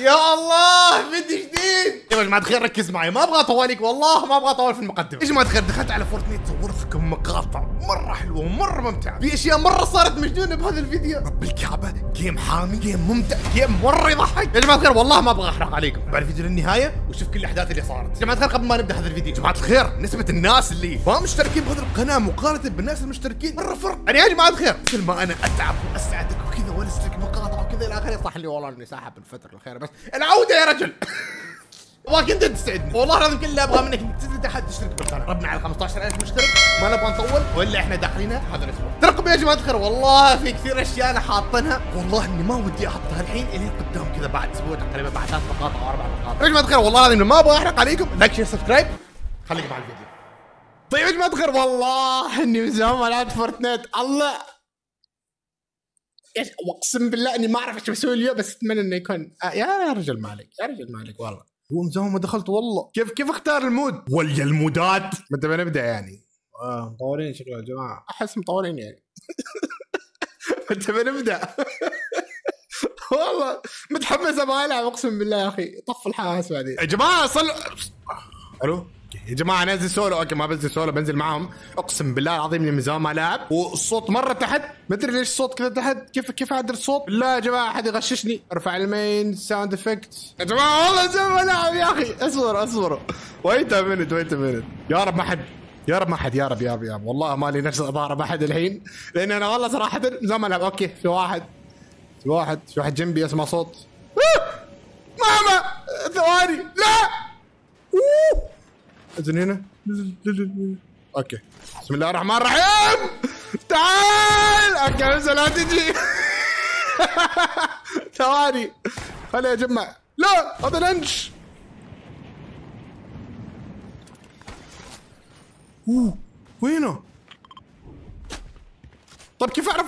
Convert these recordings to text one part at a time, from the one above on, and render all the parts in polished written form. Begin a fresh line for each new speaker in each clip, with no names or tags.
يا الله فيديو جديد يا جماعه الخير. ركز معي، ما ابغى اطولك والله، ما ابغى اطول في المقدمه. يا جماعه الخير دخلت على فورتنايت صورت لكم مقاطع مره حلوه ومره ممتعه، في اشياء مره صارت مجنونه بهذا الفيديو. رب الكعبه جيم حامي، جيم ممتع، جيم مره يضحك. يا جماعه الخير والله ما ابغى احرق عليكم، بعد الفيديو للنهايه وشوف كل الاحداث اللي صارت. يا جماعه الخير قبل ما نبدا هذا الفيديو، يا جماعه الخير نسبه الناس اللي ما مشتركين بهذه القناه مقارنه بالناس المشتركين مره فرق. يعني يا جماعه الخير مثل ما انا اتعب واسعدك وكذا وانزل لك مقاطع وكذا الى اخره، صح لي والله اني ساحب الفتره الاخيره، بس العوده يا رجل. ابغاك انت تسعدني والله العظيم. كل اللي ابغاه منك انك تنزل تحت تشترك بالقناه. ربنا على 15000 مشترك، ما نبغى نطول والا احنا داخلينها هذا الاسبوع. ترقبوا يا جماعه الخير والله في كثير اشياء انا حاطنها، والله اني ما ودي احطها الحين الين قدام كذا بعد اسبوع تقريبا، بعد 3 مقاطع او 4 مقاطع. يا جماعه الخير والله العظيم ما ابغى احرق عليكم، لايك شير سبسكرايب، خليك مع الفيديو. طيب يا جماعه الخير والله اني من زمان ما لعبت فورتنايت، الله اقسم بالله اني ما اعرف ايش بسوي اليوم، بس اتمنى انه يكون يا رجل مالك، يا رجل مالك والله. هو من زمان ما دخلت والله. كيف اختار المود ولا المودات؟ متى بنبدا يعني؟ مطولين شكله يا جماعه، احس مطولين يعني. متى بنبدا؟ والله متحمس ابغى العب اقسم بالله يا اخي. طف الحواس بعدين يا جماعه. صلوا. الو يا جماعه نازل سولو. اوكي ما بنزل سولو، بنزل معهم. اقسم بالله العظيم اني من زمان ما لاعب والصوت مره تحت، ما ادري ليش الصوت كذا تحت. كيف اعدل الصوت؟ بالله يا جماعه احد يغششني. ارفع المين ساوند افكت يا جماعه والله زي ما لاعب يا اخي. اصبروا ويت مينت يا رب ما حد، يا رب ما حد، يا رب والله مالي نفس اضارب احد الحين، لان انا والله صراحه من زمان ما العب. اوكي في واحد جنبي اسمع صوت. ماما ثواني لا. اذن هنا. اوكي بسم الله الرحمن الرحيم. تعال. اوكي انزل لا تجي. ثواني خليني اجمع. لا هذا لنش. وينه؟ طب كيف اعرف؟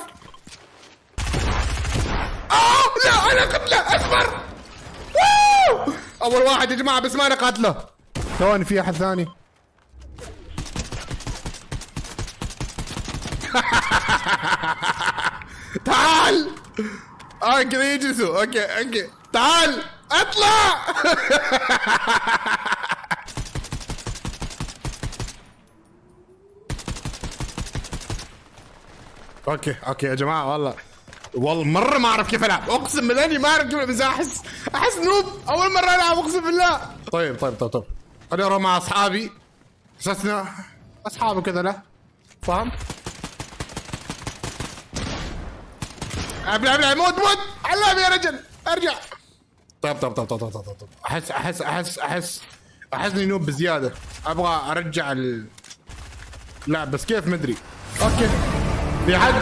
لا انا قتله. اصبر. اول واحد يا جماعه بس ما انا قاتله. ثواني في احد ثاني. تعال. كذا يجلسوا. اوكي تعال اطلع. اوكي يا جماعه والله مره ما اعرف كيف العب، اقسم بالله اني ما اعرف كيف العب. احس نوب اول مره العب اقسم بالله. طيب خليني اروح مع اصحابي، اساسنا اصحابي كذا له فاهم. ابلع موت علام يا رجل ارجع. طيب احسني نوب بزياده، ابغى ارجع لا بس كيف مدري. اوكي في حد.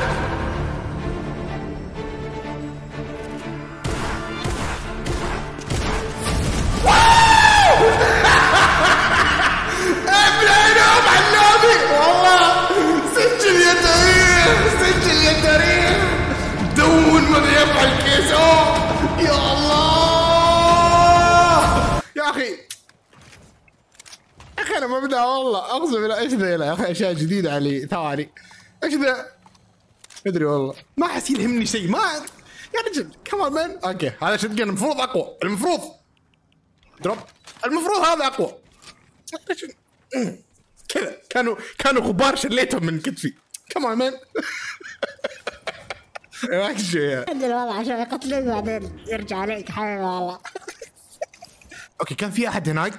يا الله يا اخي انا مبدأ والله اقسم بالله. ايش ذا يا اخي؟ اشياء جديده علي. ثواني ايش ذا؟ ادري والله ما احس يلهمني شيء. ما يا رجل كمان مان. اوكي هذا شتقن المفروض اقوى، المفروض دروب، المفروض هذا اقوى. كذا كانوا غبار شليتهم من كتفي. كمان مان. وحش يا
والله عشان يقتلك بعدين يرجع عليك حبيبي والله.
اوكي كان في احد هناك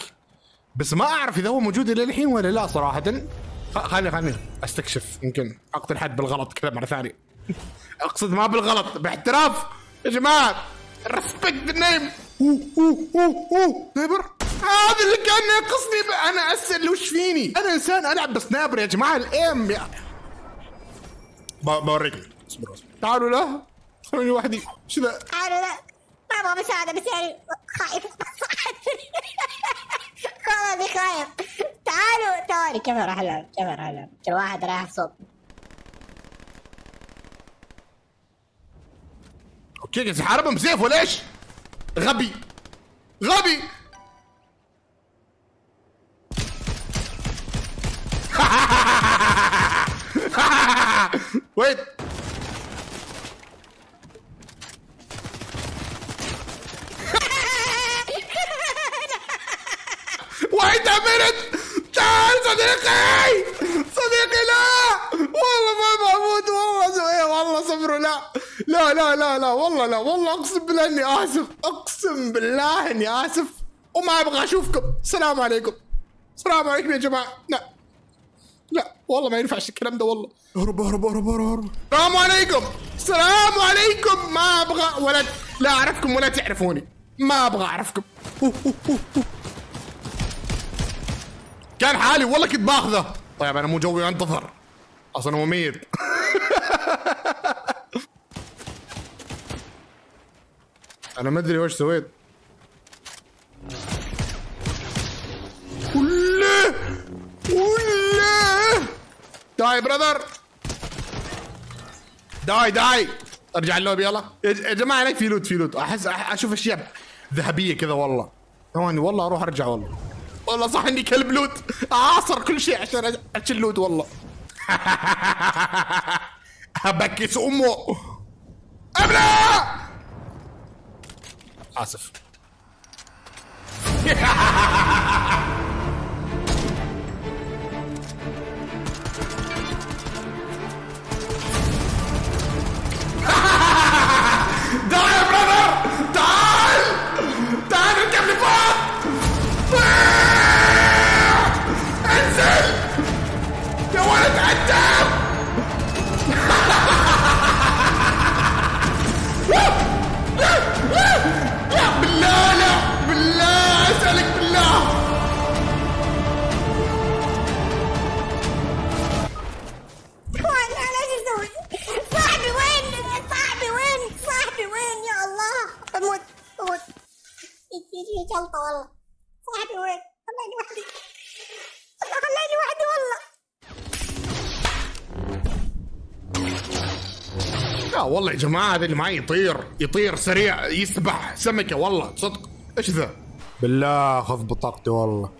بس ما اعرف اذا هو موجود الى الحين ولا لا صراحه. خليني استكشف، يمكن اقتل حد بالغلط كذا مره ثانيه. اقصد ما بالغلط، باحتراف يا جماعه. ريسبكت ذا نيم. سنايبر هذا اللي كان ينقصني. انا اسال وش فيني؟ انا انسان العب بسنايبر يا جماعه. الايم بوريكم. اصبر تعالوا لا خلوني وحدي. شو ذا؟
تعالوا لا ما ابغى مساعده بس يعني خايف. والله خايف. تعالوا كيف راح العب؟ الواحد رايح الصوت.
اوكي قاعد يحاربهم بسيف ولا ايش؟ غبي ويت ويت امنت. تعال صديقي صديقي. لا والله ما بموت والله. والله صبروا. لا لا لا لا لا والله لا والله اقسم بالله اني اسف. اقسم بالله اني اسف وما ابغى اشوفكم. السلام عليكم. السلام عليكم يا جماعه. لا لا والله ما ينفعش الكلام ده والله. اهرب اهرب اهرب اهرب. السلام عليكم. السلام عليكم. ما ابغى ولا لا اعرفكم ولا تعرفوني. ما ابغى اعرفكم. كان حالي والله كنت باخذه. طيب انا مو جوي انتظر اصلا هو ميت. انا ما ادري وش سويت. ولا ولا داي برادر. داي ارجع اللوبي يلا يا جماعه. ليك في لوت احس اشوف اشياء ذهبيه كذا والله. ثواني والله اروح ارجع والله صح اني كلب لوت. اعاصر كل شيء عشان اشيل لوت والله. ابكس امه. ابلع. اسف. تعال يا برادر. تعال اركب لي فوق. انزل يا ولد عتاب. لا بالله لا بالله اسالك بالله.
انا ايش اسوي؟ صاحبي وين؟ صاحبي وين يا الله؟ اموت يجي جلطه والله. صاحبي وين؟ خلاني وحدي والله.
لا والله يا جماعه هذا اللي معي يطير سريع يسبح سمكه والله صدق. ايش ذا؟ بالله خذ بطاقتي والله.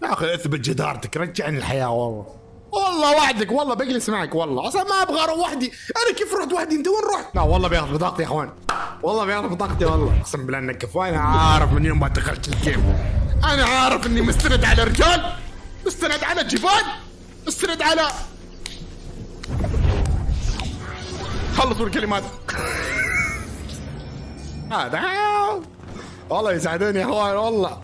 يا اخي اثبت جدارتك رجعني الحياه والله وعدك والله بجلس معك والله. اصلا ما ابغى اروح وحدي. انا كيف رحت وحدي؟ انت وين رحت؟ لا والله بياخذ بطاقتي يا اخوان. والله بياخذ بطاقتي والله. اقسم بالله انك كفو. انا عارف من يوم ما دخلت الجيم. انا عارف اني مستند على رجال، مستند على جبال، مستند على خلصوا الكلمات. هذا والله يساعدوني يا اخوان والله.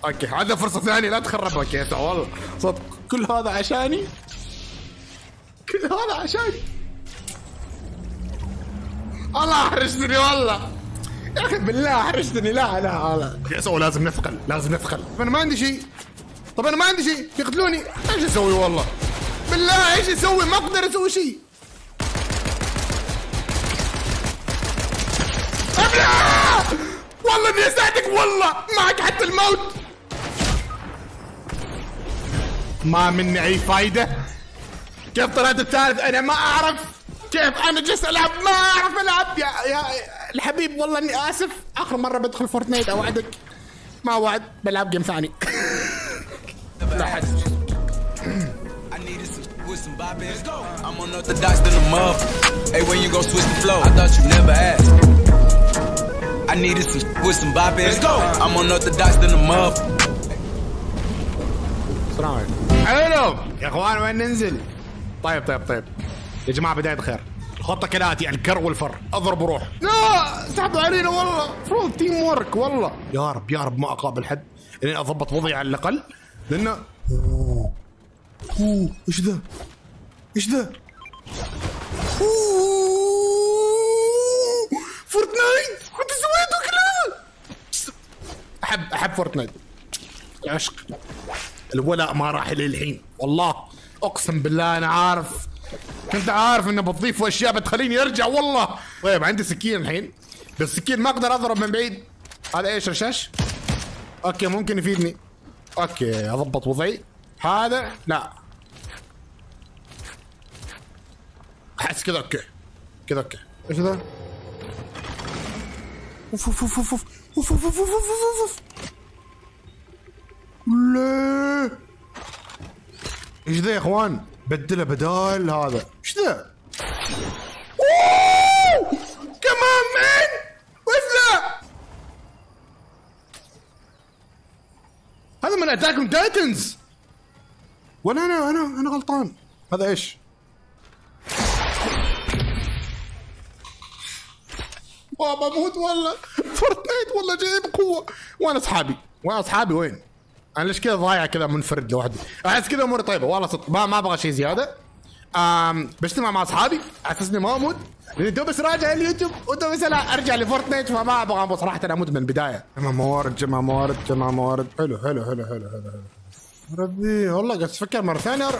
اوكي هذا فرصة ثانية لا تخربها كيسة والله صدق. كل هذا عشاني. الله احرجتني والله يا اخي بالله احرجتني. لا كيسة لازم نثقل. انا ما عندي شيء. طب انا ما عندي شيء يقتلوني. ايش اسوي والله بالله؟ ايش اسوي؟ ما اقدر اسوي شيء. والله اني اساعدك والله. معك حتى الموت. ما مني اي فايدة. كيف طلعت الثالث؟ انا ما اعرف كيف. انا جالس العب ما اعرف العب يا الحبيب. والله اني اسف. اخر مرة بدخل فورتنايت اوعدك. ما وعد بلعب جيم ثاني. لا حد.
With some bop in. I'm unorthodox than a mug. Hey, when you gon' switch the flow? I thought you never asked. I needed some with some bop in. Let's go. I'm unorthodox than a mug.
السلام عليكم. حلو يا اخوان وين ننزل؟ طيب يا جماعة بداية خير. الخطة كالآتي الكر والفر. اضرب وروح. لا سحبوا علينا والله. المفروض تيم ورك والله. يا رب ما اقابل حد لين اضبط وضعي على الاقل لانه ايش ذا؟ فورتنايت كنت سويته كله. احب فورتنايت. العشق الولاء ما راح لي الحين والله اقسم بالله. انا عارف كنت عارف انه بتضيف اشياء بتخليني ارجع والله. طيب عندي سكين الحين بس السكين ما اقدر اضرب من بعيد. هذا ايش رشاش؟ اوكي ممكن يفيدني. اوكي اضبط وضعي. هذا لا احس كذا اوكي ايش ذا؟ اوف لا ايش ذا يا اخوان؟ بدله بدال هذا. ايش ذا؟ كمان من وش ذا؟ هذا من هذول اتاك اون تايتنز ولا انا غلطان؟ هذا ايش؟ بابا موت والله. فورتنايت والله جاي بقوه. وين اصحابي وين؟ انا ليش كذا ضايع كذا منفرد لوحدي؟ احس كذا اموري طيبه والله صدق. ما ابغى شيء زياده. بجتمع مع اصحابي على اساس اني ما اموت، لاني دوب بس راجع اليوتيوب ودوب بس ارجع لفورتنايت، فما ابغى صراحه اموت من البدايه. جمع موارد. حلو ربي والله قاعد افكر مره ثانيه.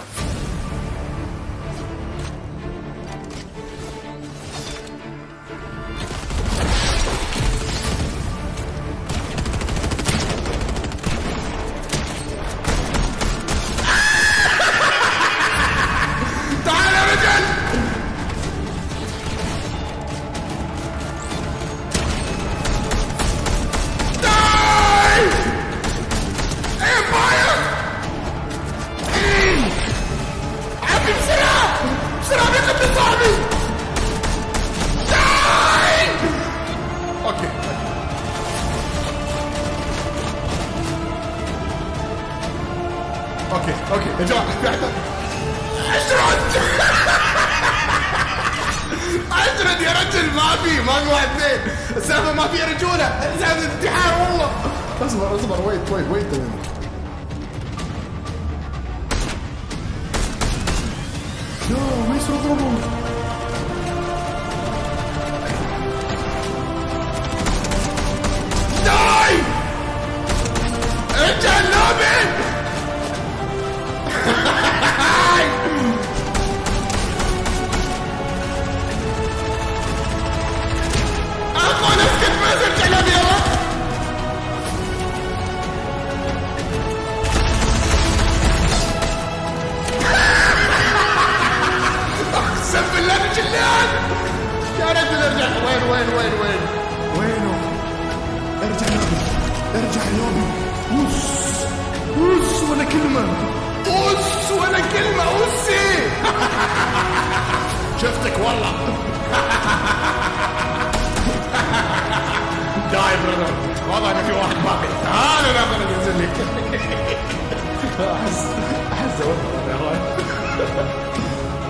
اوكي يا جماعه اشرد يا رجل. ما في واحد اثنين. السالفه ما في رجوله، السالفه انتحار والله. اصبر ويت يو ما يصير يضربون. داي ارجع اللوبي. اخوان اسكت ما ترجع لوبي يلا. اقسم بالله بجلان يا رجل. ارجع وينه؟ ارجع اللوبي. اوس ولا كلمه. اوسي. شفتك والله. داي برادر والله ان في واحد باقي. تعال انا انزل لك. احس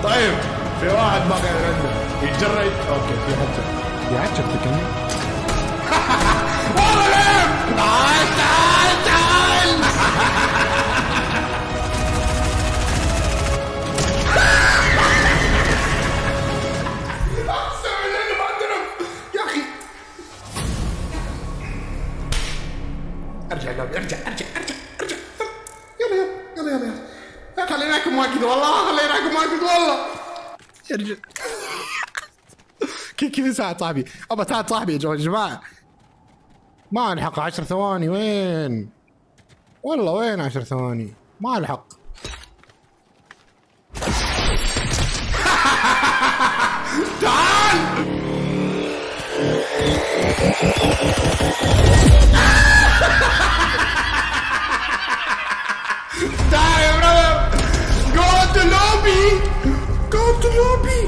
طيب في واحد باقي عندنا يتجرد. اوكي في حجر. يا عجب تكلم. والله ليه؟ تعال. اقسم بالله انه ما اعترف يا اخي. ارجع اللوبي. ارجع يلا خليناكم واكد والله. ارجع كيف ساعة صاحبي. ابى ساعة صاحبي يا جماعة. ما الحق 10 ثواني. وين والله وين 10 ثواني؟ ما الحق. تعال تعال يا برادر. جو تو لوبي.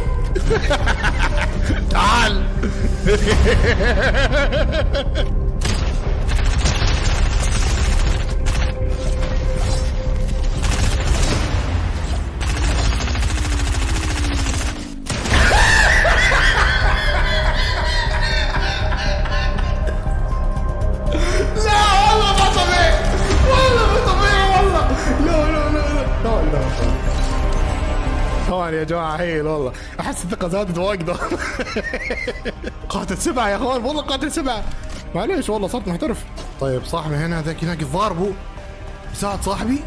تعال. ثواني يا جماعة هيل والله. أحس الثقة زادت واجد. قاتل 7 يا أخوان والله قاتل 7. معليش والله صرت محترف. طيب صاحبي هنا ذاك هناك ضاربه. ساعد صاحبي.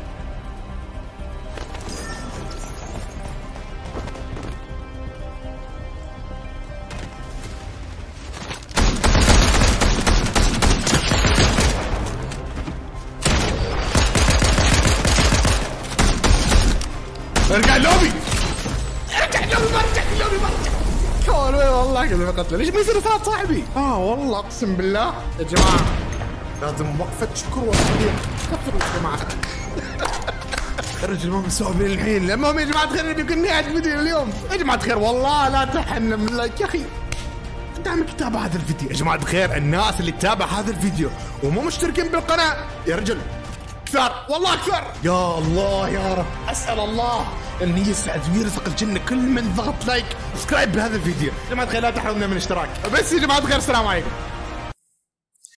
ارجع اللوبي. والله كذا قتله. ليش ما يصير ساعد صاحبي؟ والله اقسم بالله يا جماعه لازم وقفه شكر وصليه. كفروا يا جماعه. الرجل ما مسوي بين الحين. المهم يا جماعه الخير بيكون نهايه الفيديو اليوم. يا جماعه الخير والله لا تحن من لايك يا اخي. دعم تتابع هذا الفيديو يا جماعه الخير. الناس اللي تتابع هذا الفيديو ومو مشتركين بالقناه يا رجل كثر والله كثر. يا الله يا رب، اسال الله ان يسعد ويرزق الجنه كل من ضغط لايك سبسكرايب بهذا الفيديو. يا جماعه الخير لا تحرمنا من الاشتراك. بس يا جماعه الخير السلام عليكم.